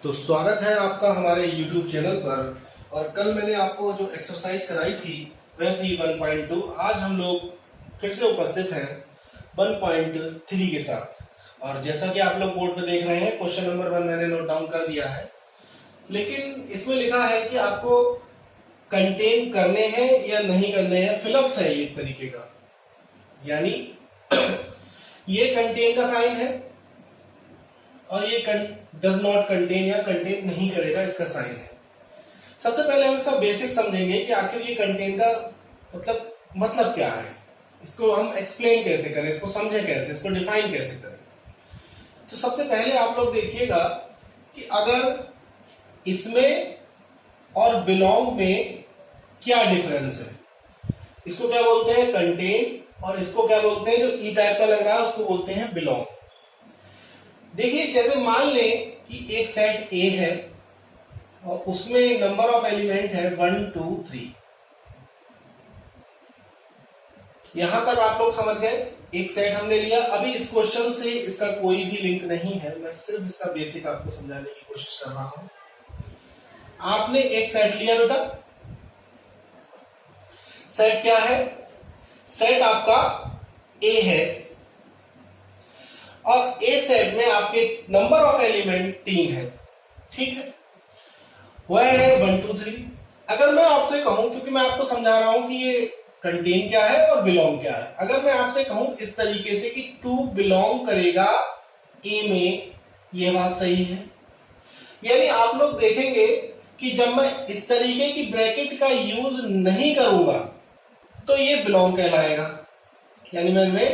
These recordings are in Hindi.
तो स्वागत है आपका हमारे YouTube चैनल पर। और कल मैंने आपको जो एक्सरसाइज कराई थी वह थी 1.2। आज हम लोग फिर से उपस्थित हैं 1.3 के साथ। और जैसा कि आप लोग बोर्ड पे देख रहे हैं, क्वेश्चन नंबर 1 मैंने नोट डाउन कर दिया है, लेकिन इसमें लिखा है कि आपको कंटेन करने हैं या नहीं करने हैं। फिलअप्स है एक तरीके का, यानी ये कंटेन का साइन है और ये डज नॉट कंटेन या कंटेन नहीं करेगा इसका साइन है। सबसे पहले हम इसका बेसिक समझेंगे कि आखिर ये कंटेन का मतलब क्या है, इसको हम एक्सप्लेन कैसे करें, इसको समझे कैसे, इसको डिफाइन कैसे करें। तो सबसे पहले आप लोग देखिएगा कि अगर इसमें और बिलोंग में क्या डिफरेंस है। इसको क्या बोलते हैं, कंटेन, और इसको क्या बोलते हैं, जो ई टाइप का लग रहा है उसको बोलते हैं बिलोंग। देखिए, जैसे मान लें कि एक सेट ए है और उसमें नंबर ऑफ एलिमेंट है 1 2 3। यहां तक आप लोग समझ गए। एक सेट हमने लिया। अभी इस क्वेश्चन से इसका कोई भी लिंक नहीं है, मैं सिर्फ इसका बेसिक आपको समझाने की कोशिश कर रहा हूं। आपने एक सेट लिया बेटा। सेट क्या है? सेट आपका ए है और ए सेट में आपके नंबर ऑफ एलिमेंट 3 है। ठीक है, वह है 1 2 3। अगर मैं आपसे कहूं, क्योंकि मैं आपको समझा रहा हूं कि ये कंटेन क्या है और बिलोंग क्या है, अगर मैं आपसे कहूं इस तरीके से कि 2 बिलोंग करेगा ए में, यह बात सही है। यानी आप लोग देखेंगे कि जब मैं इस तरीके की ब्रैकेट का यूज नहीं करूंगा तो ये बिलोंग कहलाएगा। यानी मैंने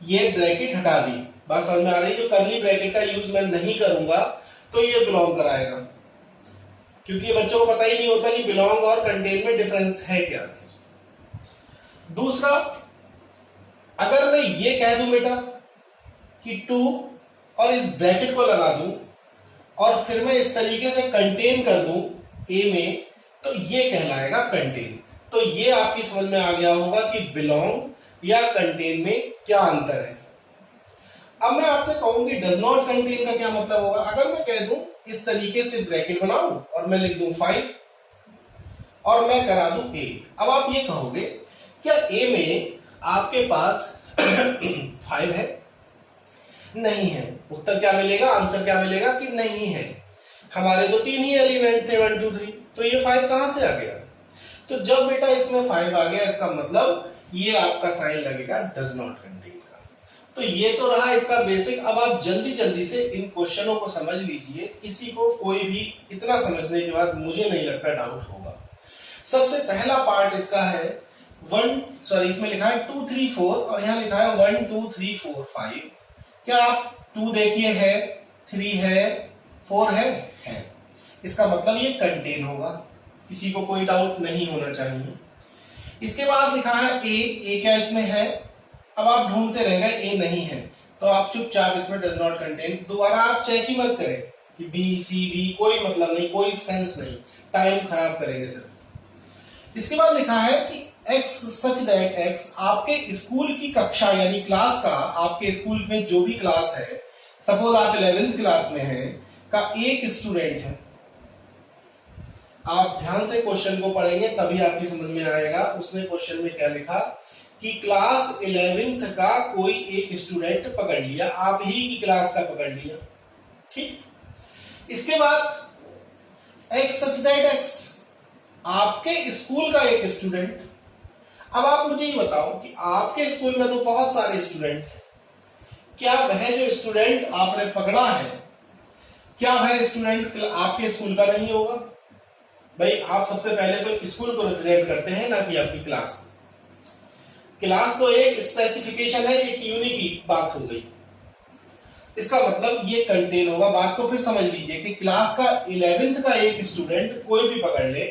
ये ब्रैकेट हटा दी। बात समझ में आ रही है? जो करली ब्रैकेट का यूज मैं नहीं करूंगा तो ये बिलोंग कराएगा, क्योंकि बच्चों को पता ही नहीं होता कि बिलोंग और कंटेन में डिफरेंस है क्या। दूसरा, अगर मैं ये कह दूं बेटा कि 2 और इस ब्रैकेट को लगा दूं और फिर मैं इस तरीके से कंटेन कर दूं ए में, तो ये कहलाएगा कंटेन। तो ये आपकी समझ में आ गया होगा कि बिलोंग या कंटेन में क्या अंतर है। अब मैं आपसे कहूं कि डज नॉट कंटेन का क्या मतलब होगा। अगर मैं कह दूं इस तरीके से ब्रैकेट बनाऊं और मैं लिख दूं 5 और मैं करा दूं ए, अब आप ये कहोगे क्या ए में आपके पास 5 है? नहीं है। उत्तर क्या मिलेगा, आंसर क्या मिलेगा कि नहीं है। हमारे तो 3 ही एलिमेंट थे 1 2 3, तो ये 5 कहां से आ गया? तो जब बेटा इसमें 5 आ गया, इसका मतलब ये आपका साइन लगेगा डज नॉट कंटेन का। तो ये तो रहा इसका बेसिक। अब आप जल्दी जल्दी से इन क्वेश्चनों को समझ लीजिए। किसी को कोई भी इतना समझने के बाद मुझे नहीं लगता डाउट होगा। सबसे पहला पार्ट इसका है इसमें लिखा है 2 3 4 और यहां लिखा है 1 2 3 4 5। क्या आप 2 देखिए है, 3 है, 4 है। इसका मतलब ये कंटेन होगा, किसी को कोई डाउट नहीं होना चाहिए। इसके बाद लिखा है ए क्या इसमें है? अब आप ढूंढते रह गए ए नहीं है, तो आप चुपचाप इसमें डज नॉट कंटेन, दोबारा आप चेक ही मत करें कि बी सी डी, कोई मतलब नहीं, कोई सेंस नहीं, टाइम खराब करेंगे सिर्फ। इसके बाद लिखा है कि x सच दैट x आपके स्कूल की कक्षा यानी क्लास का, आपके स्कूल में जो भी क्लास है, सपोज आप 11th क्लास में हैं, का एक स्टूडेंट है। आप ध्यान से क्वेश्चन को पढ़ेंगे तभी आपकी समझ में आएगा। उसने क्वेश्चन में क्या लिखा कि क्लास 11th का कोई एक स्टूडेंट पकड़ लिया, आप ही की क्लास का पकड़ लिया। ठीक। इसके बाद x सच दैट x आपके स्कूल का एक स्टूडेंट। अब आप मुझे ये बताओ कि आपके स्कूल में तो बहुत सारे स्टूडेंट हैं, क्या वह जो स्टूडेंट आपने पकड़ा है, क्या वह स्टूडेंट आपके स्कूल का नहीं होगा? भाई, आप सबसे पहले तो स्कूल को रिप्रेजेंट करते हैं, ना कि आपकी क्लास को। क्लास तो एक स्पेसिफिकेशन है, एक यूनिक बात हो गई। इसका मतलब ये कंटेन होगा। बात को फिर समझ लीजिए कि क्लास का 11th का एक स्टूडेंट कोई भी पकड़ ले,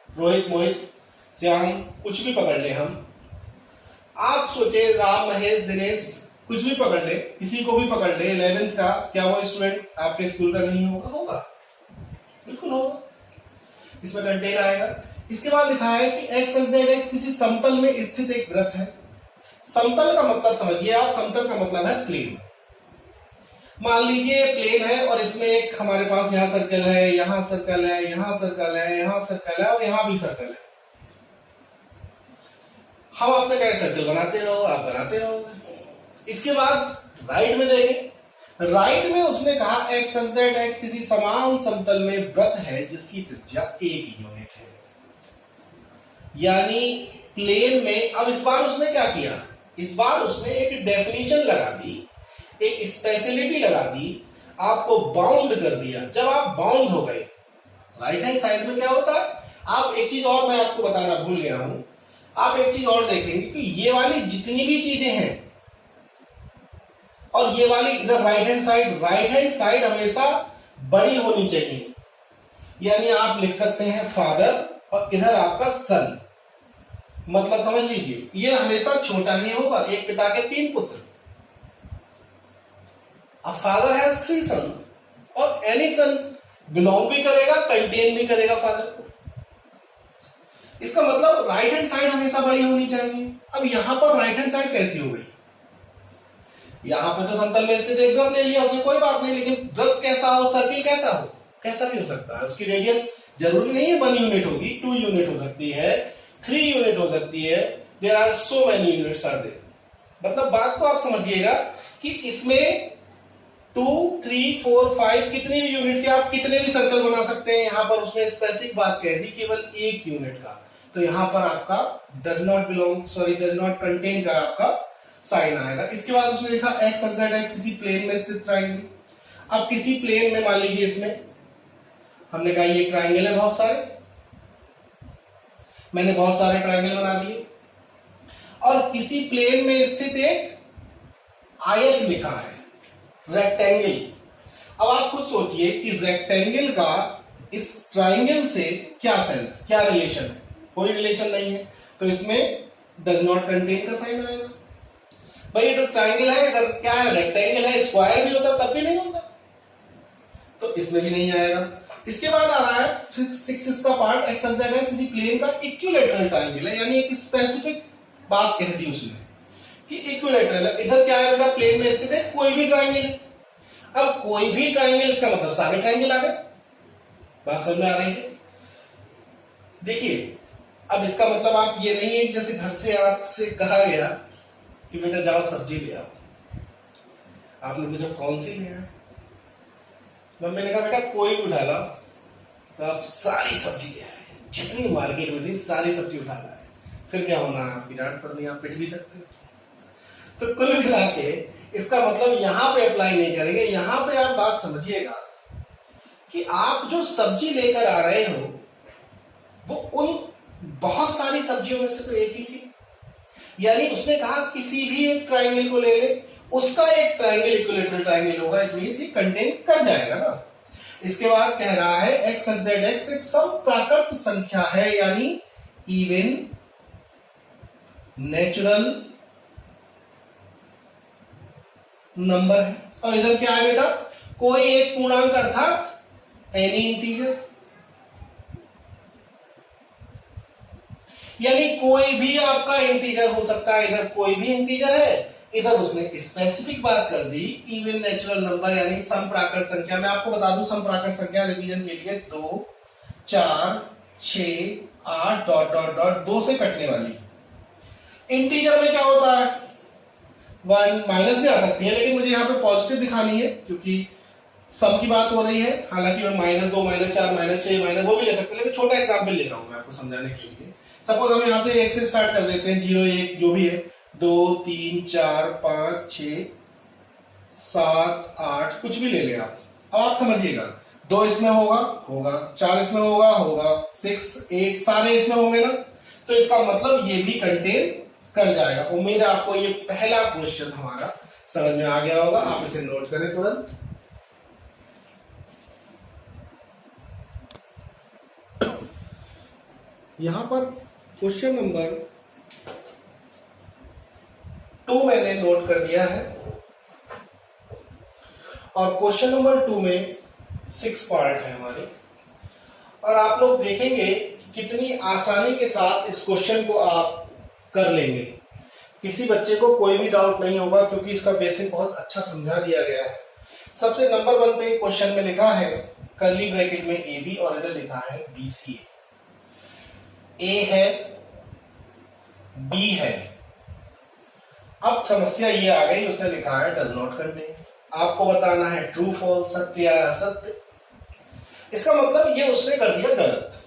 रोहित, मोहित, श्याम, कुछ भी पकड़ ले हम। आप सोचे राम, महेश, दिनेश, कुछ भी पकड़ ले, किसी को भी पकड़ ले 11th का, क्या वो स्टूडेंट आपके स्कूल का नहीं होगा? होगा, बिल्कुल होगा। इसमें कंटेन आएगा। इसके बाद लिखा है कि x सच दैट x किसी समतल में स्थित एक वृत्त है। समतल का मतलब समझिए आप, समतल का मतलब है प्लेन। मान लीजिए प्लेन है और इसमें एक हमारे पास यहाँ सर्कल है, यहाँ सर्कल है, यहाँ सर्कल है, यहाँ सर्कल है और यहाँ भी सर्कल है। हम आपसे कहे सर्कल बनाते रहो, आप बनाते रहोगे। इसके बाद राइट में देखें, राइट में उसने कहा एक्स सच दैट एक्स किसी समान समतल में वृत्त है जिसकी त्रिज्या 1 यूनिट है। यानी प्लेन में, अब इस बार उसने क्या किया, इस बार उसने एक डेफिनेशन लगा दी, एक स्पेशलिटी लगा दी, आपको बाउंड कर दिया। जब आप बाउंड हो गए, राइट हैंड साइड में क्या होता है, आप एक चीज और मैं आपको बताना भूल गया हूं, आप एक चीज और देखेंगे कि ये वाली जितनी भी चीजें हैं और ये वाली इधर राइट हैंड साइड हमेशा बड़ी होनी चाहिए। यानी आप लिख सकते हैं फादर और इधर आपका सन, मतलब समझ लीजिए ये हमेशा छोटा ही होगा। एक पिता के 3 पुत्र, अब फादर हैज 3 सन और एनी सन बिलोंग भी करेगा, कंटेन भी करेगा फादर को। इसका मतलब राइट हैंड साइड हमेशा बड़ी होनी चाहिए। अब यहां पर राइट हैंड साइड कैसी हो गई, यहां पर तो समतल में स्थित एक वृत्त ले लिया उसने, कोई बात नहीं, लेकिन वृत्त कैसा हो, सर्किल कैसा हो, कैसा भी हो सकता है। उसकी रेडियस जरूरी नहीं है 1 यूनिट होगी, 2 यूनिट हो सकती है, 3 यूनिट हो सकती है। There are so many units are there. मतलब बात को आप समझिएगा कि इसमें 2, 3, 4, 5 कितनी भी यूनिट के आप कितने भी सर्कल बना सकते हैं। यहां पर उसने स्पेसिफिक बात कह दी केवल 1 यूनिट का, तो यहां पर आपका डज नॉट कंटेन का आपका साइन आएगा। इसके बाद उसने लिखा एक्स सच दैट एक्स किसी प्लेन में स्थित ट्राइंगल। अब किसी प्लेन में मान लीजिए इसमें हमने कहा ये ट्राइंगल है, बहुत सारे, मैंने बहुत सारे ट्राइंगल बना दिए और किसी प्लेन में स्थित एक आयत लिखा है, रेक्टेंगल। अब आप खुद सोचिए कि रेक्टेंगल का इस ट्राइंगल से क्या सेंस, क्या रिलेशन है, कोई रिलेशन नहीं है, तो इसमें डज नॉट कंटेन का साइन आएगा। भाई ये तो ट्राइंगल है, इधर क्या है, रेक्टेंगल है, स्क्वायर भी होता तब भी नहीं होता, तो इसमें भी नहीं आएगा। इसके बाद आ रहा है 6 का part x such that x किसी प्लेन का इक्विलैटरल ट्राइंगल है। यानी एक स्पेसिफिक बात कह दी उसने कि इक्विलैटरल है। इधर क्या है बेटा, प्लेन में स्थित है कोई भी ट्राइंगल है। अब कोई भी ट्राइंगल इसका मतलब सारे ट्राइंगल आ गए, बात समझ में आ रही है। देखिए अब इसका मतलब आप ये नहीं है जैसे घर से आपसे कहा गया कि बेटा जाओ सब्जी ले आओ, आपने पूछा कौन सी ले आए, मैंने कहा बेटा कोई भी उठा लाओ, तो आप सारी सब्जी ले आए, जितनी मार्केट में थी सारी सब्जी उठा लाए। फिर क्या होना, आपकी डांट पड़नी, आप पिट भी सकते हो। तो कुल मिला के इसका मतलब यहां पे अप्लाई नहीं करेंगे। यहां पे आप बात समझिएगा कि आप जो सब्जी लेकर आ रहे हो वो उन बहुत सारी सब्जियों में से तो एक ही थी। यानी उसने कहा किसी भी एक ट्राइंगल को ले ले, उसका एक ट्राइंगल इक्विलैटरल ट्राइंगल होगा, इट मींस ये कंटेन कर जाएगा ना। इसके बाद कह रहा है एक्स सच दैट एक्स एक समप्राकृत संख्या है, यानी इवन नेचुरल नंबर है। और इधर क्या है बेटा, कोई एक पूर्णांक अर्थात एनी इंटीजर, यानी कोई भी आपका इंटीजर हो सकता है। इधर कोई भी इंटीजर है, इधर उसने स्पेसिफिक बात कर दी इवन नेचुरल नंबर यानी समप्राकृत संख्या। मैं आपको बता दूं समप्राकृत संख्या रिवीजन के लिए 2, 4, 6, 8 डॉट डॉट डॉट 2 से कटने वाली। इंटीजर में क्या होता है, 1 माइनस भी आ सकती है, लेकिन मुझे यहाँ पे पॉजिटिव दिखानी है क्योंकि सम की बात हो रही है। हालांकि मैं -2, -4, -6 माइनस वो भी ले सकते हैं, लेकिन छोटा एग्जाम्पल ले रहा हूं मैं आपको समझाने के लिए। सपोज हम यहां से 1 से स्टार्ट कर देते हैं, 0, 1 जो भी है, 2, 3, 4, 5, 6, 7, 8 कुछ भी ले ले आप। अब आप समझिएगा 2 इसमें होगा 4 इसमें होगा 6, 8 सारे इसमें होंगे ना, तो इसका मतलब ये भी कंटेन कर जाएगा। उम्मीद है आपको ये पहला क्वेश्चन हमारा समझ में आ गया होगा। आप इसे नोट करें तुरंत। यहां पर क्वेश्चन नंबर 2 मैंने नोट कर दिया है और क्वेश्चन नंबर 2 में 6 पार्ट है हमारे, और आप लोग देखेंगे कितनी आसानी के साथ इस क्वेश्चन को आप कर लेंगे। किसी बच्चे को कोई भी डाउट नहीं होगा क्योंकि इसका बेसिक बहुत अच्छा समझा दिया गया है। सबसे नंबर 1 पे क्वेश्चन में लिखा है कर्ली ब्रैकेट में ए बी और इधर लिखा है बी सी ए है बी है। अब समस्या ये आ गई, उसने लिखा है डज नॉट कंटेन। आपको बताना है ट्रू फॉल्स, सत्य या असत्य। इसका मतलब ये उसने कर दिया गलत,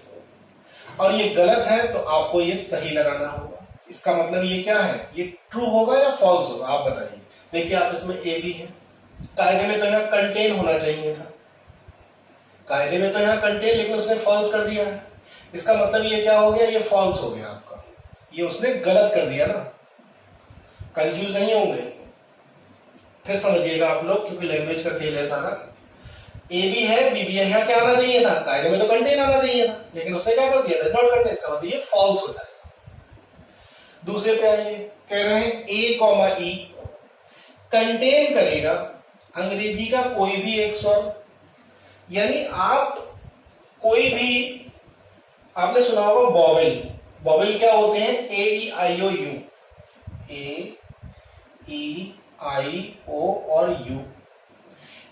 और ये गलत है तो आपको ये सही लगाना होगा। इसका मतलब ये क्या है, ये ट्रू होगा या फॉल्स होगा, आप बताइए। देखिए आप इसमें ए बी है, कायदे में तो यहाँ कंटेन होना चाहिए था, कायदे में तो यहाँ कंटेन, लेकिन उसने फॉल्स कर दिया है। इसका मतलब ये क्या हो गया, ये फॉल्स हो गया आपका, ये उसने गलत कर दिया ना। कंफ्यूज नहीं होंगे, फिर समझिएगा आप लोग, क्योंकि लैंग्वेज का खेल है सारा। ए बी है बी बी है, यहाँ क्या आना चाहिए था, कायदे में तो कंटेन आना चाहिए था, लेकिन उसने क्या कर दिया, डज नॉट करना। इसका मतलब ये फॉल्स हो जाएगा। दूसरे पे आइए, कह रहे हैं ए कॉमा ई कंटेन करेगा अंग्रेजी का कोई भी एक स्वर। यानी आप कोई भी, आपने सुना होगा वॉवेल, वॉवेल क्या होते हैं, ए ई आई ओ यू, ए ई आई ओ और यू।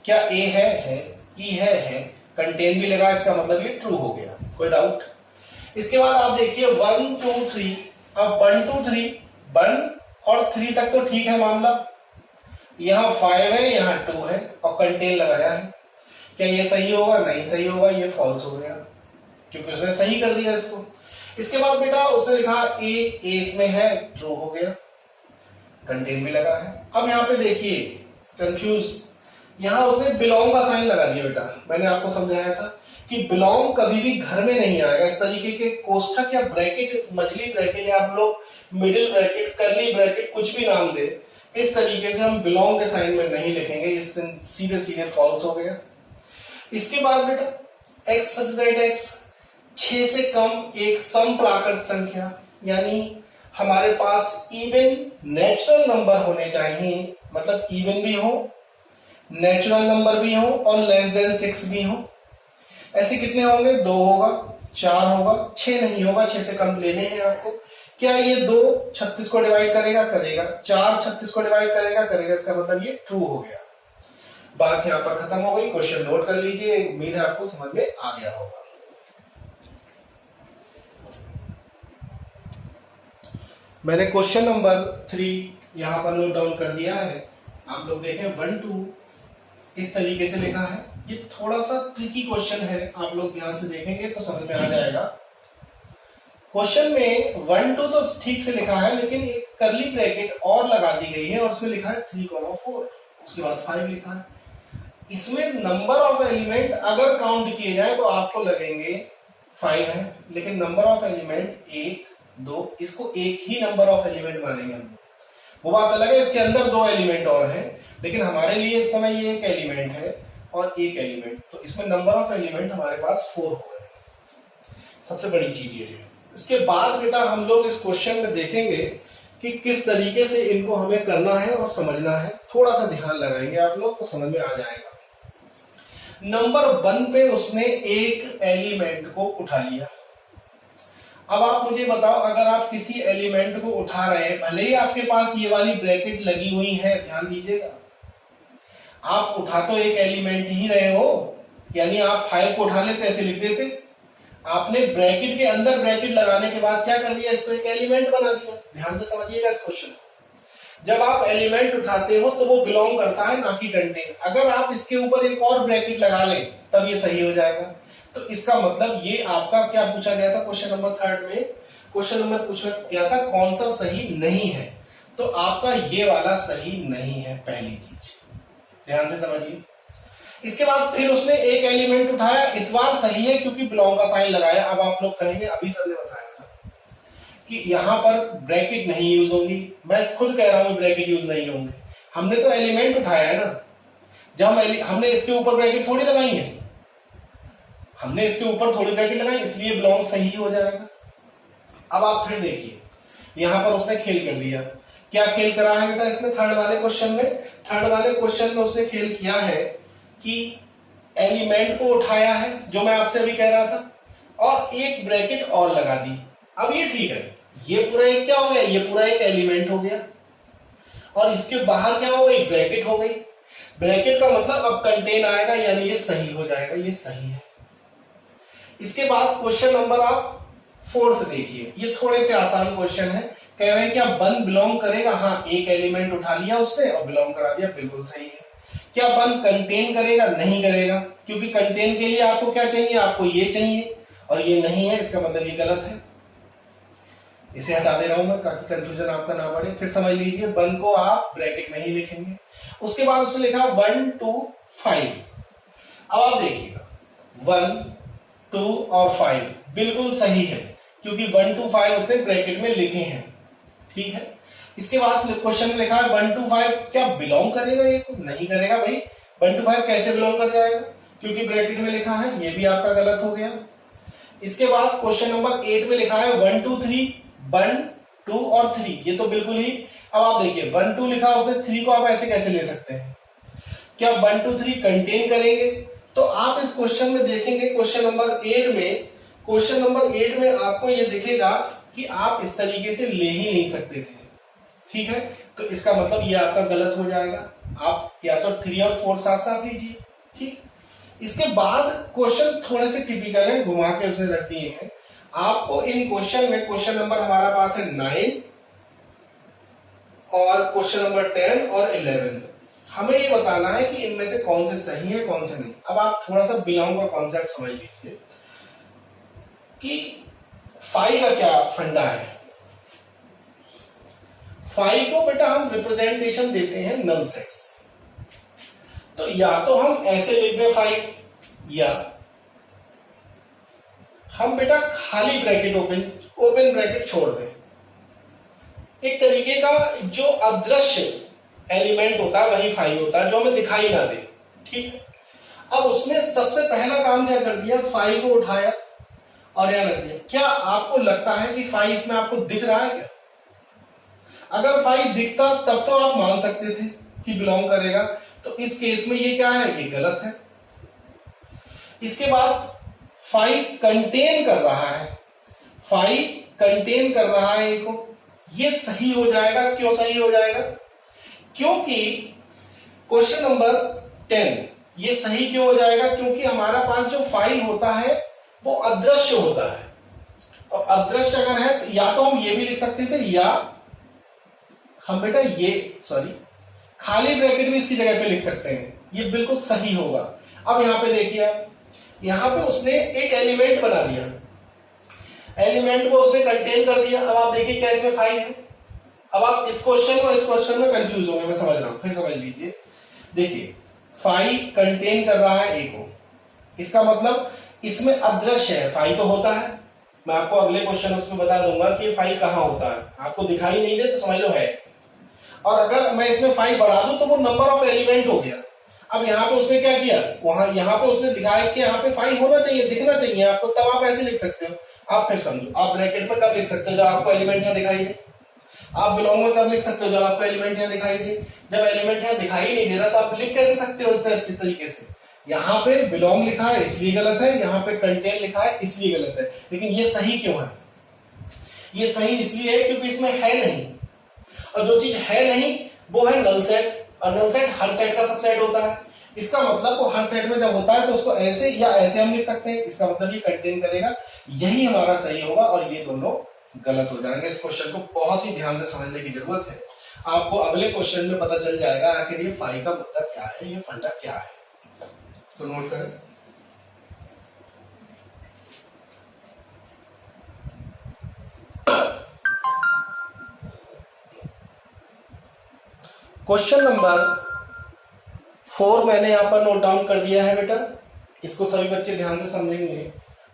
क्या ए है, ई है, कंटेन भी लगा, इसका मतलब ये ट्रू हो गया, कोई डाउट। इसके बाद आप देखिए 1 2 3, अब 1 2 3, 1 और 3 तक तो ठीक है मामला, यहां 5 है यहां 2 है और कंटेन लगाया है। क्या ये सही होगा, नहीं सही होगा, ये फॉल्स हो गया, क्योंकि उसने सही कर दिया इसको। इसके बाद बेटा उसने लिखा ए इसमें है, ट्रू हो गया, कंटेन भी लगा है। अब यहाँ पे देखिए कंफ्यूज, यहां उसने बिलोंग का साइन लगा दिया। बेटा मैंने आपको समझाया था कि बिलोंग कभी भी घर में नहीं आएगा। इस तरीके के कोष्ठक या ब्रैकेट, मछली ब्रैकेट या आप लोग मिडिल ब्रैकेट, कर्ली ब्रैकेट, कुछ भी नाम दे, इस तरीके से हम बिलोंग के साइन में नहीं लिखेंगे, इस सीधे सीधे फॉल्स हो गया। इसके बाद बेटा एक्स सच दैट एक्स 6 से कम एक सम प्राकृत संख्या, यानी हमारे पास इवन नेचुरल नंबर होने चाहिए, मतलब इवन भी हो, नेचुरल नंबर भी हो और लेस देन 6 भी हो। ऐसे कितने होंगे, 2 होगा, 4 होगा, 6 नहीं होगा, 6 से कम लेने हैं आपको। क्या ये 2 36 को डिवाइड करेगा, करेगा, 4 36 को डिवाइड करेगा, करेगा, इसका मतलब ये ट्रू हो गया। बात यहां पर खत्म हो गई। क्वेश्चन नोट कर लीजिए, उम्मीद है आपको समझ में आ गया होगा। मैंने क्वेश्चन नंबर 3 यहां पर नोट डाउन कर दिया है। आप लोग देखें 1 2 इस तरीके से लिखा है। ये थोड़ा सा ट्रिकी क्वेश्चन है, आप लोग ध्यान से देखेंगे तो समझ में आ जाएगा। क्वेश्चन में 1 2 तो ठीक से लिखा है, लेकिन एक कर्ली ब्रैकेट और लगा दी गई है और उसमें लिखा है 3,4, उसके बाद 5 लिखा है। इसमें नंबर ऑफ एलिमेंट अगर काउंट किए जाए तो आपको लगेंगे 5 है, लेकिन नंबर ऑफ एलिमेंट 1 2, इसको एक ही नंबर ऑफ एलिमेंट मानेंगे हम। वो बात अलग है, इसके अंदर 2 एलिमेंट और हैं, लेकिन हमारे लिए इस समय ये एक एलिमेंट है और एक एलिमेंट, तो इसमें नंबर ऑफ एलिमेंट हमारे पास 4 हो गए। सबसे बड़ी चीज ये है। इसके बाद बेटा हम लोग इस क्वेश्चन में देखेंगे कि किस तरीके से इनको हमें करना है और समझना है। थोड़ा सा ध्यान लगाएंगे आप लोग तो समझ में आ जाएगा। नंबर 1 पे उसने एक एलिमेंट को उठा लिया। अब आप मुझे बताओ, अगर आप किसी एलिमेंट को उठा रहे हैं, भले ही आपके पास ये वाली ब्रैकेट लगी हुई है, ध्यान दीजिएगा, आप उठा तो एक एलिमेंट ही रहे हो, यानी आप 5 को उठा लेते, ऐसे लिख देते। आपने ब्रैकेट के अंदर ब्रैकेट लगाने के बाद क्या कर दिया, इसको एक एलिमेंट बना दिया। ध्यान से समझिएगा इस क्वेश्चन को। जब आप एलिमेंट उठाते हो तो वो बिलोंग करता है, ना कि कंटेन। अगर आप इसके ऊपर एक और ब्रैकेट लगा लें तब ये सही हो जाएगा। तो इसका मतलब ये आपका क्या पूछा गया था क्वेश्चन नंबर 3 में, क्वेश्चन नंबर पूछा गया था कौन सा सही नहीं है, तो आपका ये वाला सही नहीं है, पहली चीज ध्यान से समझिए। इसके बाद फिर उसने एक एलिमेंट उठाया, इस बार सही है क्योंकि बिलोंग का साइन लगाया। अब आप लोग कहेंगे अभी सर ने बताया था कि यहां पर ब्रैकेट नहीं यूज होंगी, मैं खुद कह रहा हूं ब्रैकेट यूज नहीं होंगे। हमने तो एलिमेंट उठाया है ना, जब हमने इसके ऊपर ब्रैकेट थोड़ी लगाई है, हमने इसके ऊपर थोड़ी ब्रैकेट लगाई, इसलिए बिलोंग सही हो जाएगा। अब आप फिर देखिए, यहां पर उसने खेल कर दिया। क्या खेल करा है बेटा इसमें थर्ड वाले क्वेश्चन में? थर्ड वाले क्वेश्चन में उसने खेल किया है कि एलिमेंट को उठाया है, जो मैं आपसे अभी कह रहा था, और एक ब्रैकेट और लगा दी। अब ये ठीक है, ये पूरा एक क्या हो गया, ये पूरा एक एलिमेंट हो गया, और इसके बाहर क्या हो गई, ब्रैकेट हो गई। ब्रैकेट का मतलब अब कंटेन आएगा, यानी ये सही हो जाएगा, ये सही है। इसके बाद क्वेश्चन नंबर आप 4 देखिए, ये थोड़े से आसान क्वेश्चन है। कह रहे हैं क्या वन बिलोंग करेगा, हाँ एक एलिमेंट उठा लिया उसने और बिलोंग करा दिया, बिल्कुल सही है। क्या वन कंटेन करेगा, नहीं करेगा, क्योंकि कंटेन के लिए आपको क्या चाहिए, आपको ये चाहिए और ये नहीं है, इसका मतलब ये गलत है। इसे हटा दे रहा हूं मैं ताकि कंफ्यूजन आपका ना बढ़े। फिर समझ लीजिए वन को आप ब्रैकेट में ही लिखेंगे। उसके बाद उसने लिखा 1 2 5। अब आप देखिएगा 1 2 और 5 बिल्कुल सही है, क्योंकि 1 2 5 उसने ब्रैकेट में लिखे हैं, ठीक है। इसके बाद क्वेश्चन में लिखा है 1 2 5 क्या बिलोंग करेगा, ये नहीं करेगा भाई। 1 2 5 कैसे बिलोंग कर जाएगा, क्योंकि ब्रैकेट में लिखा है, ये भी आपका गलत हो गया। इसके बाद क्वेश्चन नंबर 8 में लिखा है 1 2 3 1 2 और 3, ये तो बिल्कुल ही। अब आप देखिए 1 2 लिखा उसने, 3 को आप ऐसे कैसे ले सकते हैं, क्या 1 2 3 कंटेन करेंगे। तो आप इस क्वेश्चन में देखेंगे क्वेश्चन नंबर 8 में आपको ये दिखेगा कि आप इस तरीके से ले ही नहीं सकते थे, ठीक है। तो इसका मतलब ये आपका गलत हो जाएगा। आप या तो 3 और 4 साथ साथ लीजिए, ठीक। इसके बाद क्वेश्चन थोड़े से टिपिकल है, घुमा के उसने रख दिए हैं। आपको इन क्वेश्चन में क्वेश्चन नंबर हमारा पास है 9 और क्वेश्चन नंबर 10 और 11। हमें ये बताना है कि इनमें से कौन से सही है कौन से नहीं। अब आप थोड़ा सा बिलोंग का कॉन्सेप्ट समझ लीजिए कि फाई का क्या फंडा है। फाई को बेटा हम रिप्रेजेंटेशन देते हैं नल सेट्स। तो या तो हम ऐसे लिख दें फाई, या हम बेटा खाली ब्रैकेट ओपन ब्रैकेट छोड़ दें। एक तरीके का जो अदृश्य एलिमेंट होता है वही फाई होता है, जो हमें दिखाई ना दे, ठीक है। अब उसने सबसे पहला काम क्या कर दिया, फाई को उठाया और यहां रख दिया। क्या आपको लगता है कि फाई इसमें आपको दिख रहा है क्या? अगर फाई दिखता तब तो आप मान सकते थे कि बिलोंग करेगा। तो इस केस में ये क्या है, ये गलत है। इसके बाद फाई कंटेन कर रहा है, फाई कंटेन कर रहा है को, ये सही हो जाएगा। क्यों सही हो जाएगा? क्योंकि क्वेश्चन नंबर 10 ये सही क्यों हो जाएगा, क्योंकि हमारा पास जो फाई होता है वो अदृश्य होता है। और अदृश्य अगर है तो या तो हम ये भी लिख सकते थे, या हम बेटा ये खाली ब्रैकेट भी इसकी जगह पे लिख सकते हैं, ये बिल्कुल सही होगा। अब यहां पे देखिए, यहां पे उसने एक एलिमेंट बना दिया, एलिमेंट को उसने कंटेन कर दिया। अब आप देखिए क्या इसमें फाई है। अब आप इस क्वेश्चन और इस क्वेश्चन में कंफ्यूज होंगे, मैं समझ रहा हूं, फिर समझ लीजिए। देखिए फाई कंटेन कर रहा है ए को, इसका मतलब इसमें अदृश्य है। फाई तो होता है, मैं आपको अगले क्वेश्चन उसमें बता दूंगा कि फाई कहां होता है। आपको दिखाई नहीं दे तो समझ लो है। और अगर मैं इसमें फाई बढ़ा दूं तो वो नंबर ऑफ एलिमेंट हो गया। अब यहाँ पे उसने क्या किया, वहां यहाँ पे उसने दिखाया कि यहाँ पे फाई होना चाहिए, दिखना चाहिए आपको, तब आप ऐसे लिख सकते हो। आप फिर समझो, आप ब्रैकेट पे कब लिख सकते हो, जब आपको एलिमेंट यहाँ दिखाई दे। आप बिलोंग में कब लिख सकते हो, जब आपको एलिमेंट यहाँ दिखाई दे। जब एलिमेंट यहाँ दिखाई नहीं दे रहा तो आप लिख कैसे सकते हो इस तरीके से। यहाँ पे बिलोंग लिखा है इसलिए गलत है, यहाँ पे कंटेन लिखा है इसलिए गलत है। लेकिन ये सही क्यों है? ये सही इसलिए है क्योंकि इसमें है नहीं, और जो चीज है नहीं वो है नल सेट। और नल सेट हर सेट का सबसेट होता है। इसका मतलब वो हर सेट में जब होता है तो उसको ऐसे या ऐसे हम लिख सकते हैं। इसका मतलब ये कंटेन करेगा, यही हमारा सही होगा, और ये दोनों गलत हो जाएंगे। इस क्वेश्चन को बहुत ही ध्यान से समझने की जरूरत है। आपको अगले क्वेश्चन में पता चल जाएगा आखिर ये फाई का मुद्दा क्या है, ये फंडा क्या है। तो नोट करें। क्वेश्चन नंबर 4 मैंने यहां पर नोट डाउन कर दिया है बेटा, इसको सभी बच्चे ध्यान से समझेंगे।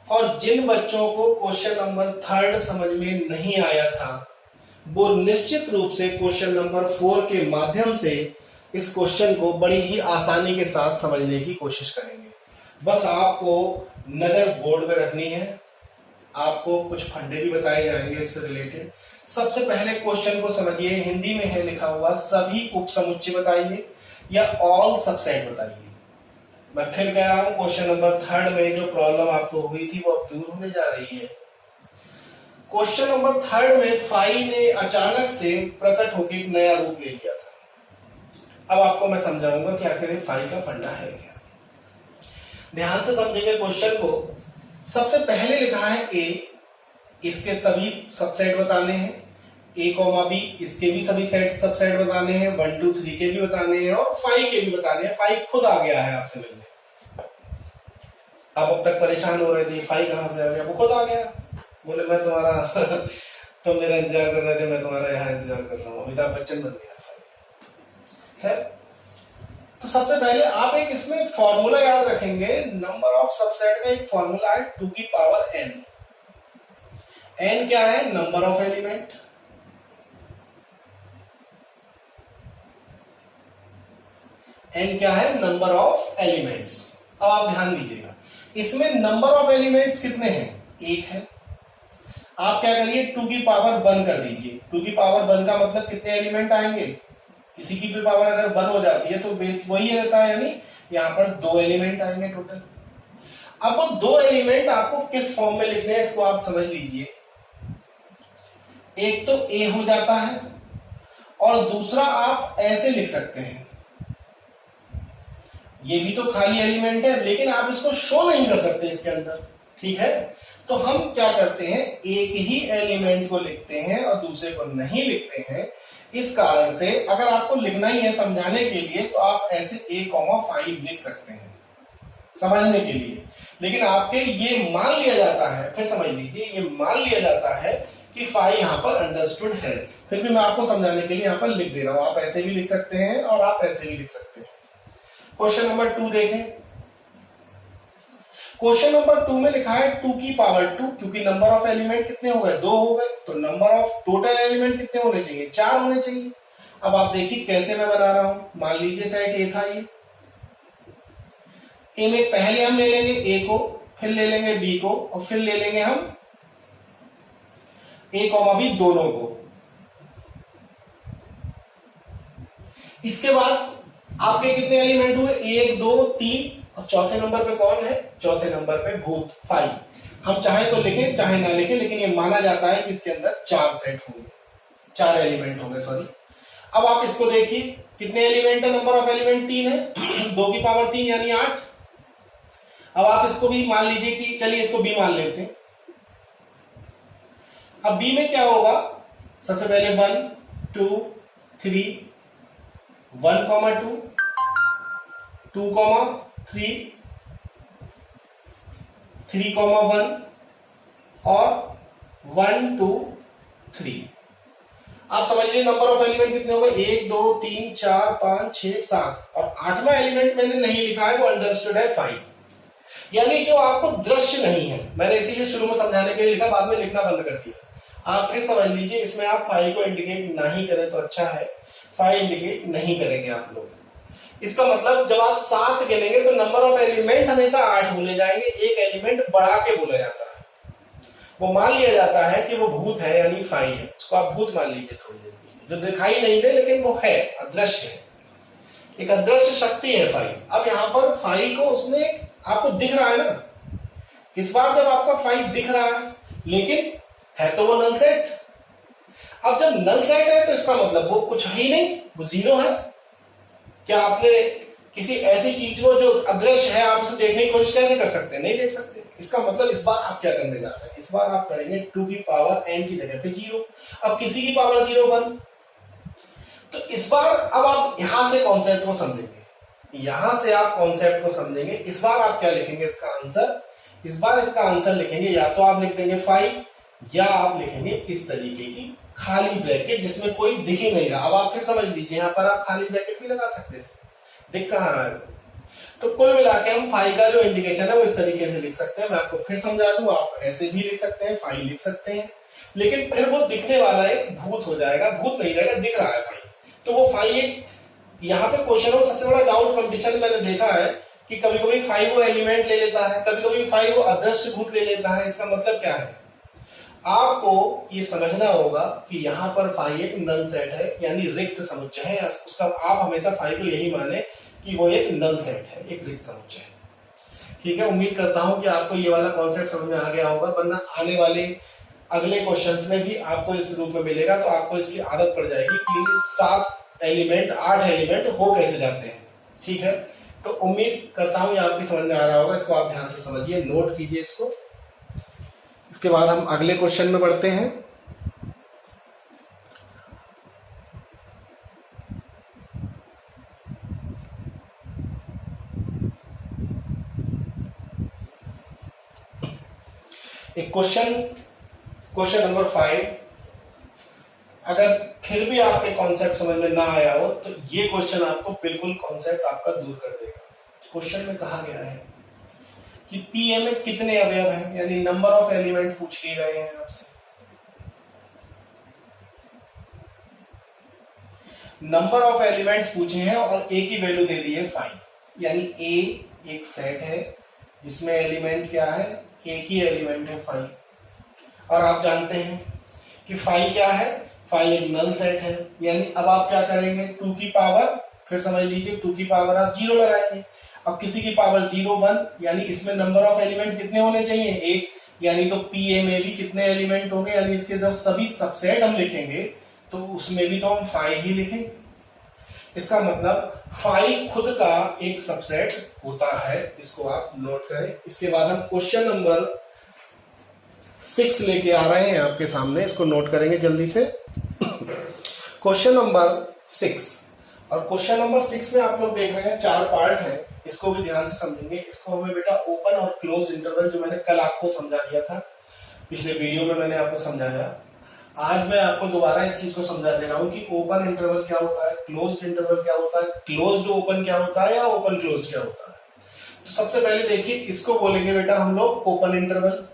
और जिन बच्चों को क्वेश्चन नंबर 3 समझ में नहीं आया था वो निश्चित रूप से क्वेश्चन नंबर 4 के माध्यम से इस क्वेश्चन को बड़ी ही आसानी के साथ समझने की कोशिश करेंगे। बस आपको नजर बोर्ड पे रखनी है। आपको कुछ फंडे भी बताए जाएंगे इससे रिलेटेड। सबसे पहले क्वेश्चन को समझिए, हिंदी में है लिखा हुआ सभी उपसमुच्चय बताइए या ऑल सबसेट बताइए। मैं फिर कह रहा हूं क्वेश्चन नंबर 3 में जो प्रॉब्लम आपको हुई थी वो अब दूर होने जा रही है। क्वेश्चन नंबर 3 में फाई ने अचानक से प्रकट होकर एक नया रूप ले लिया था। अब आपको मैं समझाऊंगा कि आखिर ये फाई का फंडा है क्या। ध्यान से समझेंगे क्वेश्चन को। सबसे पहले लिखा है ए, इसके सभी सबसेट बताने हैं, ए कॉमा बी, इसके भी सभी सेट सबसेट बताने हैं, 1 2 3 के भी बताने हैं और 5 के भी बताने हैं। 5 खुद आ गया है आपसे मिलने। आप अब तक परेशान हो रहे थे 5 कहां से आ गया, वो खुद आ गया। बोले मैं तुम्हारा तुम मेरा इंतजार कर रहे थे, मैं तुम्हारा यहाँ इंतजार कर रहा हूँ, अमिताभ बच्चन बन गया 5 है। तो सबसे पहले आप एक इसमें फॉर्मूला याद रखेंगे। नंबर ऑफ सबसेट का एक फॉर्मूला है 2 की पावर n। n क्या है? Number of element. n क्या है? Number of elements. अब आप ध्यान दीजिएगा, इसमें नंबर ऑफ एलिमेंट्स कितने हैं? 1 है। आप क्या करिए 2 की पावर 1 कर दीजिए। 2 की पावर 1 का मतलब कितने एलिमेंट आएंगे? किसी की भी पावर अगर 1 हो जाती है तो बेस वही रहता है, यानी यहां पर 2 एलिमेंट आएंगे टोटल। अब वो 2 एलिमेंट आपको किस फॉर्म में लिखने हैं इसको आप समझ लीजिए। एक तो ए हो जाता है और दूसरा आप ऐसे लिख सकते हैं, ये भी तो खाली एलिमेंट है लेकिन आप इसको शो नहीं कर सकते इसके अंदर, ठीक है। तो हम क्या करते हैं, एक ही एलिमेंट को लिखते हैं और दूसरे को नहीं लिखते हैं। इस कारण से अगर आपको लिखना ही है समझाने के लिए तो आप ऐसे a,5 लिख सकते हैं समझने के लिए। लेकिन आपके ये मान लिया जाता है, फिर समझ लीजिए, ये मान लिया जाता है कि 5 यहां पर अंडरस्टूड है। फिर भी मैं आपको समझाने के लिए यहां पर लिख दे रहा हूं। आप ऐसे भी लिख सकते हैं और आप ऐसे भी लिख सकते हैं। क्वेश्चन नंबर 2 देखें। क्वेश्चन नंबर 2 में लिखा है 2 की पावर 2, क्योंकि नंबर ऑफ एलिमेंट कितने हो गए? 2 हो गए, तो नंबर ऑफ टोटल एलिमेंट कितने होने चाहिए? 4 होने चाहिए। अब आप देखिए कैसे मैं बना रहा हूं। मान लीजिए सेट ए था, ये ए में पहले हम ले लेंगे ए को, फिर ले लेंगे बी को और फिर ले लेंगे हम ए कॉमा बी दोनों को। इसके बाद आपके कितने एलिमेंट हुए? 1 2 3 और चौथे नंबर पे कौन है? चौथे नंबर पे भूत 5। हम चाहे तो लिखें चाहे ना लिखें, लेकिन ये माना जाता है कि इसके अंदर 4 सेट होंगे, 4 एलिमेंट होंगे, सॉरी। अब आप इसको देखिए कितने एलिमेंट है? नंबर ऑफ एलिमेंट 3 है। 2 की पावर 3 यानी 8। अब आप इसको भी मान लीजिए कि चलिए इसको बी मान लेते हैं। अब बी में क्या होगा? सबसे पहले 1 2 3 1 2 2 3 3 1 और 1 2 3। आप समझ लीजिए नंबर ऑफ एलिमेंट कितने हो गए? 1 2 3 4 5 6 7 और 8वां एलिमेंट मैंने नहीं लिखा है, वो अंडरस्टूड है 5। यानी जो आपको दृश्य नहीं है, मैंने इसीलिए शुरू में समझाने के लिए लिखा, बाद में लिखना बंद कर दिया। आप फिर समझ लीजिए, इसमें आप 5 को इंडिकेट नहीं करें तो अच्छा है। 5 इंडिकेट नहीं करेंगे आप लोग। इसका मतलब जब आप 7 गिनेंगे तो नंबर ऑफ एलिमेंट हमेशा 8 बोले जाएंगे, एक एलिमेंट बढ़ा के बोला जाता है। वो मान लिया जाता है कि वो भूत है यानी 5 है, उसको आप भूत मान लीजिए थोड़ी देर के लिए, जो दिखाई नहीं दे लेकिन वो है, अदृश्य है, एक अदृश्य शक्ति है 5। अब यहाँ पर 5 को उसने आपको दिख रहा है ना, इस बार जब आपका 5 दिख रहा है लेकिन है तो वो नल सेट। अब जब नल सेट है तो इसका मतलब वो कुछ ही नहीं, वो 0 है। क्या आपने किसी ऐसी चीज को जो अदृश्य है आप उसे देखने की कोशिश कैसे कर सकते हैं? नहीं देख सकते। इसका मतलब इस बार आप क्या करने जा रहे हैं? इस बार आप करेंगे 2 की पावर n की जगह पे 0। अब किसी की पावर 0 1, तो इस बार अब आप यहां से कॉन्सेप्ट को समझेंगे, यहां से आप कॉन्सेप्ट को समझेंगे। इस बार आप क्या लिखेंगे इसका आंसर? इस बार इसका आंसर लिखेंगे या तो आप लिख देंगे 5 या आप लिखेंगे इस तरीके की खाली ब्रैकेट जिसमें कोई दिख ही नहीं रहा। अब आप फिर समझ लीजिए, यहां पर आप खाली ब्रैकेट भी लगा सकते थे, दिख कहां रहा है। तो कुल मिला के हम 5 का जो इंडिकेशन है वो इस तरीके से लिख सकते हैं। मैं आपको फिर समझा दूं, आप ऐसे भी लिख सकते हैं, 5 लिख सकते हैं, लेकिन फिर वो दिखने वाला एक भूत हो जाएगा, भूत नहीं रहेगा, दिख रहा है 5। तो वो 5 एक यहाँ पे क्वेश्चन में सबसे बड़ा डाउट कंपटीशन मैंने देखा है कि कभी कभी 5 वो एलिमेंट ले लेता है, कभी कभी 5 वो अदृश्य भूत ले लेता है। इसका मतलब क्या है? आपको ये समझना होगा कि यहाँ पर 5 एक नल सेट है, यानी रिक्त समुच्चय है। उसका आप हमेशा 5 को यही माने कि वो एक नल सेट है, एक रिक्त समुच्चय है। ठीक है, उम्मीद करता हूं कि आपको ये वाला कॉन्सेप्ट समझ में आ गया होगा, वरना आने वाले अगले क्वेश्चंस में भी आपको इस रूप में मिलेगा तो आपको इसकी आदत पड़ जाएगी कि 7 एलिमेंट 8 एलिमेंट हो कैसे जाते हैं। ठीक है, तो उम्मीद करता हूं ये आपकी समझ में आ रहा होगा। इसको आप ध्यान से समझिए, नोट कीजिए इसको। इसके बाद हम अगले क्वेश्चन में बढ़ते हैं। एक क्वेश्चन नंबर 5। अगर फिर भी आपके कॉन्सेप्ट समझ में ना आया हो तो ये क्वेश्चन आपको बिल्कुल कॉन्सेप्ट आपका दूर कर देगा। क्वेश्चन में कहा गया है कि पीए में कितने अवयव हैं, यानी नंबर ऑफ एलिमेंट पूछ लिए गए हैं आपसे। नंबर ऑफ एलिमेंट्स पूछे हैं और ए की वैल्यू दे दी है 5, यानी ए एक सेट है जिसमें एलिमेंट क्या है, एक ही एलिमेंट है 5। और आप जानते हैं कि 5 क्या है, 5 एक नल सेट है। यानी अब आप क्या करेंगे, 2 की पावर, फिर समझ लीजिए 2 की पावर आप 0 लगाएंगे। अब किसी की पावर 0 1, यानी इसमें नंबर ऑफ एलिमेंट कितने होने चाहिए, 1। यानी तो पीए में भी कितने एलिमेंट होंगे, यानी इसके जब सभी सबसेट हम लिखेंगे तो उसमें भी तो हम 5 ही लिखेंगे। इसका मतलब 5 खुद का एक सबसेट होता है, इसको आप नोट करें। इसके बाद हम क्वेश्चन नंबर 6 लेके आ रहे हैं आपके सामने, इसको नोट करेंगे जल्दी से। क्वेश्चन नंबर 6, और क्वेश्चन नंबर 6 में आप लोग देख रहे हैं 4 पार्ट है, इसको भी ध्यान से समझेंगे। इसको हमें बेटा ओपन और क्लोज इंटरवल, जो मैंने कल आपको समझा दिया था, पिछले वीडियो में मैंने आपको समझाया, आज मैं आपको दोबारा इस चीज को समझा दे रहा हूं कि ओपन इंटरवल क्या होता है, क्लोज्ड इंटरवल क्या होता है, क्लोज्ड ओपन क्या होता है, या ओपन क्लोज्ड क्या होता है। तो सबसे पहले देखिए, इसको बोलेंगे बेटा हम लोग ओपन इंटरवल।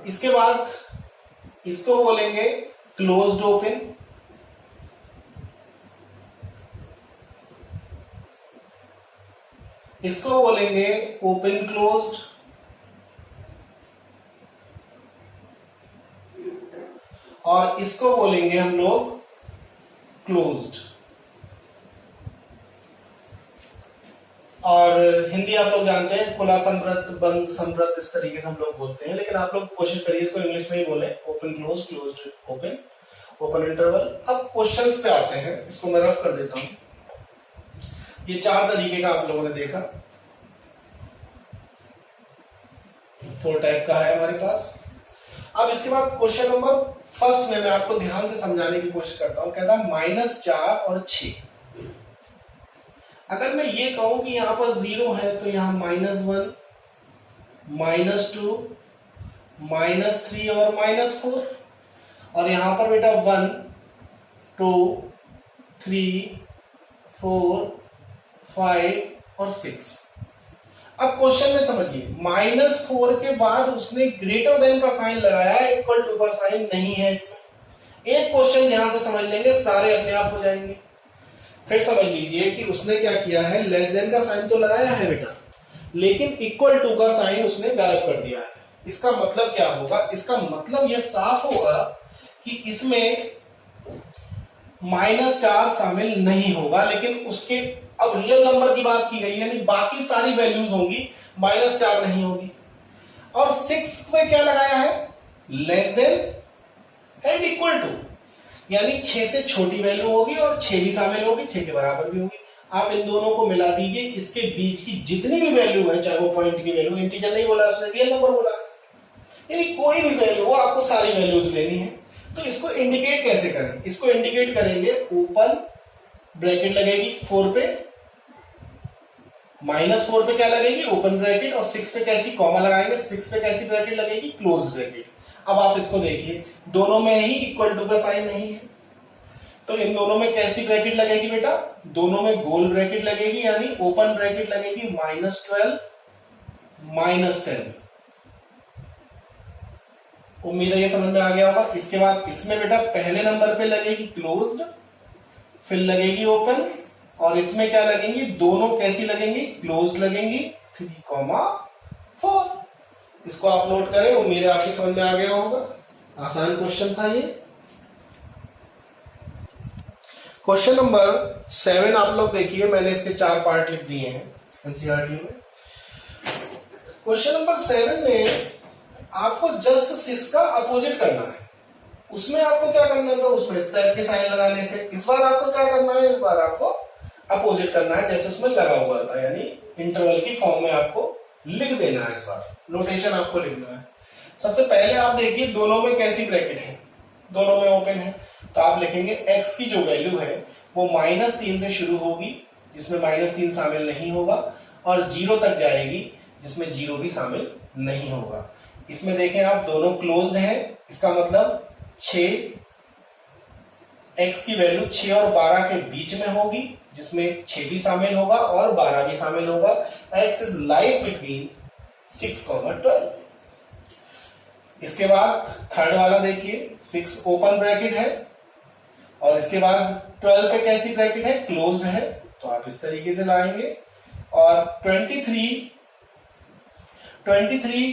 इसके बाद इसको बोलेंगे क्लोज्ड ओपन। इसको बोलेंगे ओपन क्लोज्ड। और इसको बोलेंगे हम लोग क्लोज्ड। और हिंदी आप लोग जानते हैं, खुला संवृत, बंद संवृत, इस तरीके से हम लोग बोलते हैं, लेकिन आप लोग कोशिश करिए इसको इंग्लिश में ही बोले, open close, closed open, open interval. अब क्वेश्चंस पे आते हैं, इसको मैं रफ कर देता हूं। ये 4 तरीके का आप लोगों ने देखा, 4 टाइप का है हमारे पास। अब इसके बाद क्वेश्चन नंबर फर्स्ट में मैं आपको ध्यान से समझाने की कोशिश करता हूं। कहता है -4 और 6। अगर मैं ये कहूं कि यहां पर 0 है तो यहां -1, -2, -3 और -4, और यहां पर बेटा 1, 2, 3, 4, 5 और 6। अब क्वेश्चन में समझिए, -4 के बाद उसने ग्रेटर देन का साइन लगाया है, इक्वल टू का साइन नहीं है इसमें। एक क्वेश्चन ध्यान से समझ लेंगे, सारे अपने आप हो जाएंगे। फिर समझ लीजिए कि उसने क्या किया है, लेस देन का साइन तो लगाया है बेटा, लेकिन इक्वल टू का साइन उसने गायब कर दिया है। इसका मतलब क्या होगा, इसका मतलब यह साफ होगा कि इसमें -4 शामिल नहीं होगा, लेकिन उसके अब रियल नंबर की बात की गई, यानी बाकी सारी वैल्यूज होंगी, -4 नहीं होगी। और 6 में क्या लगाया है, less than and equal to, यानी 6 से छोटी वैल्यू होगी और 6 भी शामिल होगी, 6 के बराबर भी होगी। आप इन दोनों को मिला दीजिए, इसके बीच की जितनी भी वैल्यू है, चाहे वो पॉइंट की वैल्यू, इंटीजर नहीं बोला उसने, रियल नंबर बोला, यानी कोई भी वैल्यू हो, आपको सारी वैल्यूज लेनी है। तो इसको इंडिकेट कैसे करें, इसको इंडिकेट करेंगे, ओपन ब्रैकेट लगेगी 4 पे, -4 पे क्या लगेगी, ओपन ब्रैकेट, और 6 पे कैसी कॉमा लगाएंगे, 6 पे कैसी ब्रैकेट लगेगी, क्लोज ब्रैकेट। अब आप इसको देखिए, दोनों में ही इक्वल टू का साइन नहीं है, तो इन दोनों में कैसी ब्रैकेट लगेगी बेटा, दोनों में गोल ब्रैकेट लगेगी, यानी ओपन ब्रैकेट लगेगी -12, -10। उम्मीद है ये समझ में आ गया होगा। इसके बाद इसमें बेटा पहले नंबर पे लगेगी क्लोज्ड, फिर लगेगी ओपन, और इसमें क्या लगेंगी, दोनों कैसी लगेंगी, क्लोज लगेंगी, 3,4। इसको आप नोट करें, उम्मीद है आपकी समझ में आ गया होगा। आसान क्वेश्चन था ये। क्वेश्चन नंबर 7 आप लोग देखिए, मैंने इसके 4 पार्ट लिख दिए हैं एनसीईआरटी में। क्वेश्चन नंबर 7 में आपको जस्ट 6 का अपोजिट करना है। उसमें आपको क्या करना था, उसमें इस टाइप के साइन लगाने थे। इस बार आपको क्या करना है, इस बार आपको अपोजिट करना है जैसे उसमें लगा हुआ था, यानी इंटरवल की फॉर्म में आपको लिख देना है। इस बार नोटेशन आपको लिखना है। सबसे पहले आप देखिए दोनों में कैसी ब्रैकेट है, दोनों में ओपन है, तो आप लिखेंगे x की जो वैल्यू है वो -3 से शुरू होगी जिसमें -3 शामिल नहीं होगा, और 0 तक जाएगी जिसमें 0 भी शामिल नहीं होगा। इसमें देखें आप दोनों क्लोज्ड हैं, इसका मतलब 6, x की वैल्यू 6 और 12 के बीच में होगी जिसमें 6 भी शामिल होगा और 12 भी शामिल होगा। x is lies between 6, 12। इसके बाद थर्ड वाला देखिए, 6 ओपन ब्रैकेट है और इसके बाद 12 पे कैसी ब्रैकेट है, क्लोज्ड है, तो आप इस तरीके से लाएंगे। और 23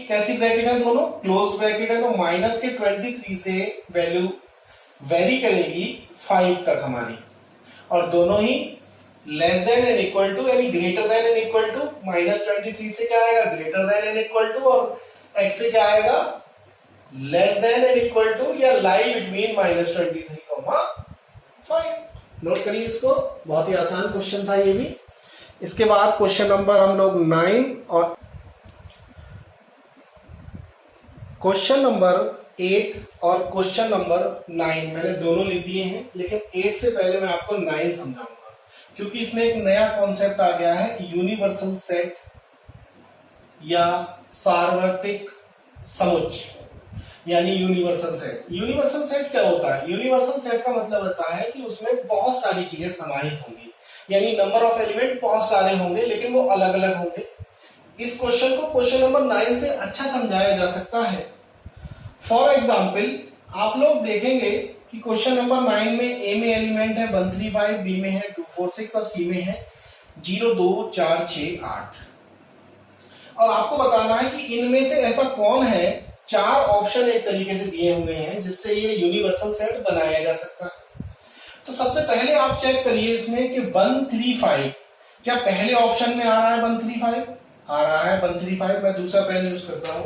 कैसी ब्रैकेट है, दोनों क्लोज्ड ब्रैकेट है, तो माइनस के 23 से वैल्यू वेरी करेगी 5 तक हमारी, और दोनों ही less than and equal to यानी greater than and equal to. -23 से क्या आएगा, greater than and equal to, और x से क्या आएगा, less than and equal to या लाई बिटवीन -23, 5। नोट करिए इसको, बहुत ही आसान क्वेश्चन था ये भी। इसके बाद क्वेश्चन नंबर हम लोग 9 और क्वेश्चन नंबर 8 और क्वेश्चन नंबर 9 मैंने दोनों लिख दिए हैं, लेकिन 8 से पहले मैं आपको 9 समझाऊंगा, क्योंकि इसमें एक नया कॉन्सेप्ट आ गया है, यूनिवर्सल सेट या सार्वत्रिक समुच्चय, यानी यूनिवर्सल सेट। यूनिवर्सल सेट क्या होता है, यूनिवर्सल सेट का मतलब होता है कि उसमें बहुत सारी चीजें समाहित होंगी, यानी नंबर ऑफ एलिमेंट बहुत सारे होंगे लेकिन वो अलग अलग होंगे। इस क्वेश्चन को क्वेश्चन नंबर 9 से अच्छा समझाया जा सकता है। फॉर एग्जाम्पल आप लोग देखेंगे कि क्वेश्चन नंबर 9 में ए में एलिमेंट है 1 3 5, बी में है 2 4 6 और सी में है 0 2 4 6 8, और आपको बताना है कि इनमें से ऐसा कौन है, 4 ऑप्शन एक तरीके से दिए हुए हैं जिससे ये यूनिवर्सल सेट बनाया जा सकता है। तो सबसे पहले आप चेक करिए इसमें कि 1 3 5 क्या पहले ऑप्शन में आ रहा है, 1 3 5 आ रहा है, 1 3 5। मैं दूसरा पेन यूज करता हूं,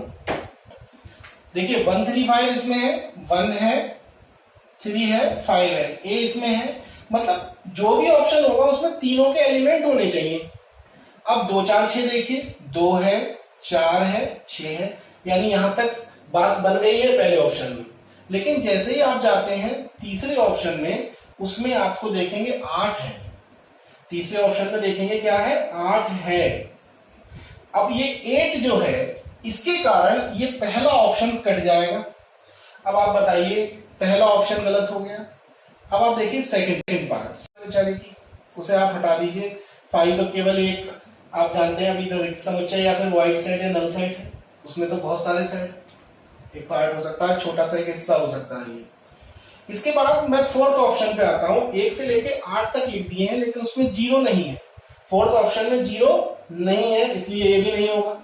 देखिए 1 3 5 इसमें है, 1 है, 3 है, 5 है, ए इसमें है, मतलब जो भी ऑप्शन होगा उसमें तीनों के एलिमेंट होने चाहिए। अब 2 4 6 देखिए, 2 है, 4 है, 6 है, यानी यहां तक बात बन गई है पहले ऑप्शन में। लेकिन जैसे ही आप जाते हैं तीसरे ऑप्शन में, उसमें आपको देखेंगे 8 है, तीसरे ऑप्शन में देखेंगे क्या है, 8 है। अब ये 8 जो है इसके कारण ये पहला ऑप्शन कट जाएगा। अब आप बताइए, पहला ऑप्शन गलत हो गया। अब आप देखिए सेकंड पार्ट बेचारे की, उसे आप हटा दीजिए। 5 तो केवल एक, आप जानते हैं अभी तो रिक्त समुच्चय या फिर वाइड सेट या नल सेट है, उसमें तो बहुत सारे सेट, एक पार्ट हो सकता है, छोटा सा एक हिस्सा हो सकता है ये। इसके बाद मैं फोर्थ ऑप्शन पे आता हूं, 1 से लेके 8 तक लिख दिए हैं लेकिन उसमें 0 नहीं है, फोर्थ ऑप्शन में 0 नहीं है, इसलिए ये भी नहीं होगा।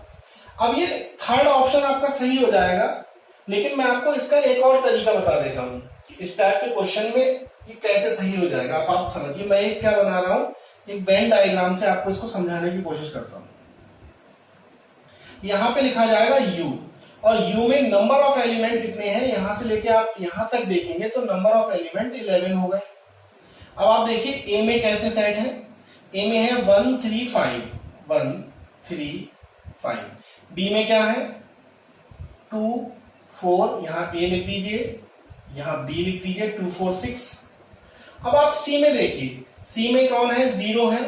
अब ये थर्ड ऑप्शन आपका सही हो जाएगा, लेकिन मैं आपको इसका एक और तरीका बता देता हूं कि इस टाइप के क्वेश्चन में ये कैसे सही हो जाएगा। आप समझिए, मैं एक क्या बना रहा हूं, एक वेन डायग्राम से आपको इसको समझाने की कोशिश करता हूं। यहां पे लिखा जाएगा u, और u में नंबर ऑफ एलिमेंट कितने हैं, यहां से लेके आप यहां तक देखेंगे तो नंबर ऑफ एलिमेंट 11 हो गए। अब आप देखिए a में कैसे सेट है, a में है 1 3 5, 1 3 5, b में क्या है 2 4, यहां a लिख दीजिए, यहां b लिख दीजिए 2 4 6। अब आप c में देखिए, c में कौन है, 0 है,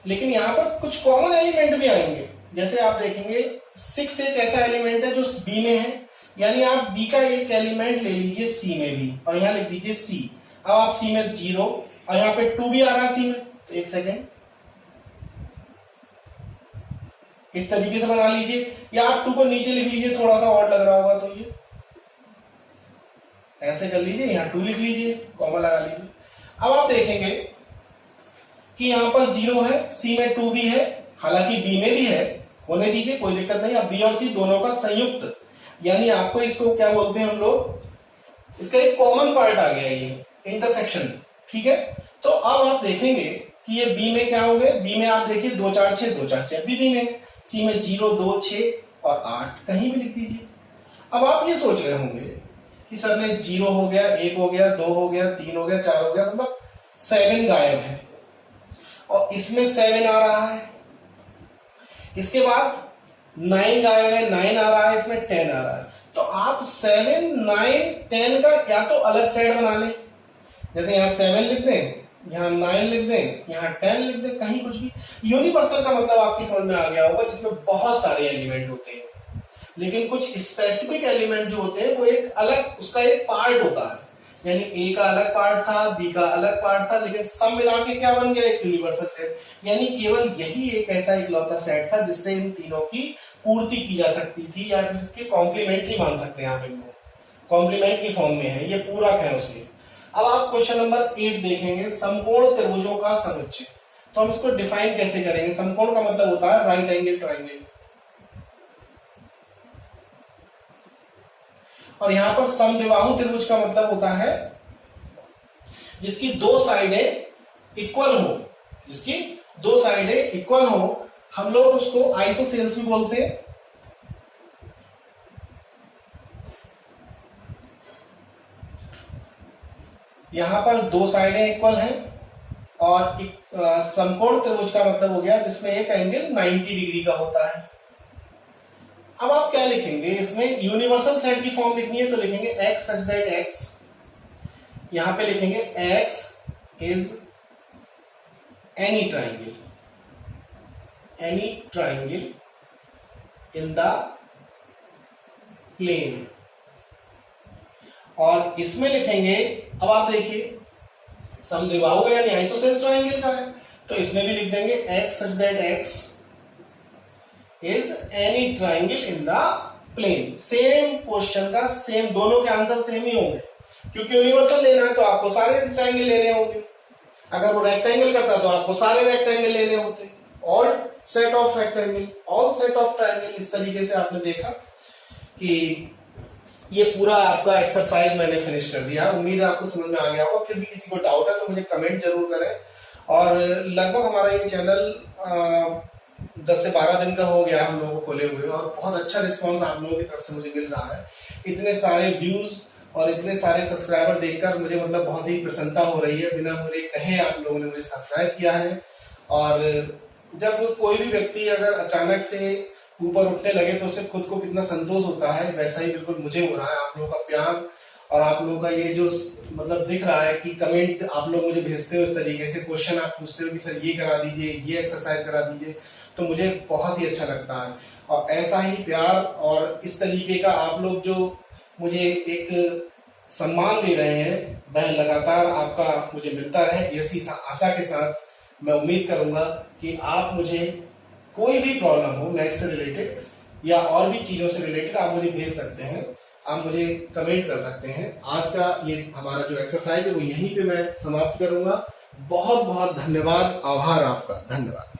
लेकिन यहां पर कुछ कॉमन एलिमेंट भी आएंगे। जैसे आप देखेंगे 6 एक ऐसा एलिमेंट है जो b में है, यानी आप b का एक एलिमेंट ले लीजिए c में भी, और यहां लिख दीजिए c। अब आप c में 0, और यहां पे 2 भी आ रहा है c में, तो एक सेकेंड इस तरीके से बना लीजिए, या आप 2 को नीचे लिख लीजिए, थोड़ा सा और लग रहा होगा तो ये ऐसे कर लीजिए, यहां 2 लिख लीजिए, कॉमा लगा लीजिए। अब आप देखेंगे कि यहां पर 0 है, c में 2 भी है, हालांकि b में भी है, होने दीजिए, कोई दिक्कत नहीं। अब b और c दोनों का संयुक्त, यानी आपको इसको क्या बोलते हैं हम लोग, इसका एक कॉमन पार्ट आ गया, ये इंटरसेक्शन, ठीक है। तो अब आप देखेंगे कि ये b में क्या हो गए, b में आप देखिए 2 4 6, 2 4 6 अभी b में, c में 0 2 6 और 8 कहीं भी लिख दीजिए। अब आप ये सोच रहे होंगे कि सर ने 0 हो गया, 1 हो गया, 2 हो गया, 3 हो गया, 4 हो गया, मतलब 7 गायब है और इसमें 7 आ रहा है। इसके बाद 9 गायब है, 9 आ रहा है, इसमें 10 आ रहा है। तो आप 7, 9, 10 का या तो अलग सेट बना लें, जैसे यहां 7 लिख दें, यहाँ 9 लिख दें, यहाँ 10 लिख दें, कहीं कुछ भी। यूनिवर्सल का मतलब आपकी समझ में आ गया होगा, जिसमें बहुत सारे एलिमेंट होते हैं, लेकिन कुछ स्पेसिफिक एलिमेंट जो होते हैं वो एक अलग, उसका एक पार्ट होता है। यानी ए का अलग पार्ट था, बी का अलग पार्ट था, लेकिन सब मिला के क्या बन गया, एक यूनिवर्सल सेट। यानी केवल यही एक ऐसा इकलौता सेट था जिससे इन तीनों की पूर्ति की जा सकती थी, या फिर इसके कॉम्प्लीमेंट्री मान सकते हैं आप इनको, कॉम्प्लीमेंट की फॉर्म में है, ये पूरक है उसके। अब आप क्वेश्चन नंबर 8 देखेंगे, समकोण त्रिभुजों का समुच्चय। तो हम इसको डिफाइन कैसे करेंगे? समकोण का मतलब होता है राइट एंगल ट्राइंगल, और यहां पर समद्विबाहु त्रिभुज का मतलब होता है जिसकी दो साइडें इक्वल हो, जिसकी दो साइडें इक्वल हो, हम लोग उसको आइसोसेल्स भी बोलते हैं। यहां पर दो साइडें इक्वल हैं, और समकोण त्रिभुज का मतलब हो गया जिसमें एक एंगल 90 डिग्री का होता है। अब आप क्या लिखेंगे इसमें? यूनिवर्सल सेट की फॉर्म लिखनी है तो लिखेंगे x such that x, यहां पे लिखेंगे x is any triangle in the plane, और इसमें लिखेंगे, अब आप देखिए समद्विबाहु का यानी आइसोसेल्स ट्रायंगल का है, तो इसमें भी लिख देंगे x such that x is any triangle in the plane। Same question का सेम, दोनों के आंसर सेम ही होंगे, क्योंकि यूनिवर्सल लेना है तो आपको सारे ट्रायंगल लेने होंगे। अगर वो रेक्टेंगल करता तो आपको सारे रेक्टेंगल लेने होते, all set of rectangle, all set of triangle. इस तरीके से आपने देखा कि ये पूरा आपका एक्सरसाइज मैंने फिनिश कर दिया। उम्मीद है आपको समझ में आ गया होगा। फिर भी किसी को डाउट है तो मुझे कमेंट जरूर करें। और लगभग हमारा ये चैनल 10 से 12 दिन का हो गया हम लोगों को खोले हुए, और बहुत अच्छा रिस्पांस आप लोगों की तरफ से मुझे मिल रहा है। इतने सारे व्यूज और इतने सारे सब्सक्राइबर देखकर मुझे मतलब बहुत ही प्रसन्नता हो रही है। बिना मुझे कहे आप लोगों ने मुझे सब्सक्राइब किया है। और जब कोई भी व्यक्ति अगर अचानक से ऊपर उठने लगे तो उससे खुद को कितना संतोष होता है, वैसा ही बिल्कुल मुझे हो रहा है। आप लोगों का प्यार और आप लोगों का ये जो मतलब दिख रहा है कि कमेंट आप लोग मुझे भेजते हो, इस तरीके से क्वेश्चन आप पूछते हो कि सर ये करा दीजिए, ये एक्सरसाइज करा दीजिए, तो मुझे बहुत ही अच्छा लगता है। और ऐसा ही प्यार और इस तरीके का आप लोग जो मुझे एक सम्मान दे रहे हैं, वह लगातार आपका मुझे मिलता रहे, इसी आशा के साथ मैं उम्मीद करूंगा कि आप मुझे कोई भी प्रॉब्लम हो मैथ्स से रिलेटेड या और भी चीजों से रिलेटेड, आप मुझे भेज सकते हैं, आप मुझे कमेंट कर सकते हैं। आज का ये हमारा जो एक्सरसाइज है वो यहीं पे मैं समाप्त करूंगा। बहुत बहुत धन्यवाद, आभार आपका, धन्यवाद।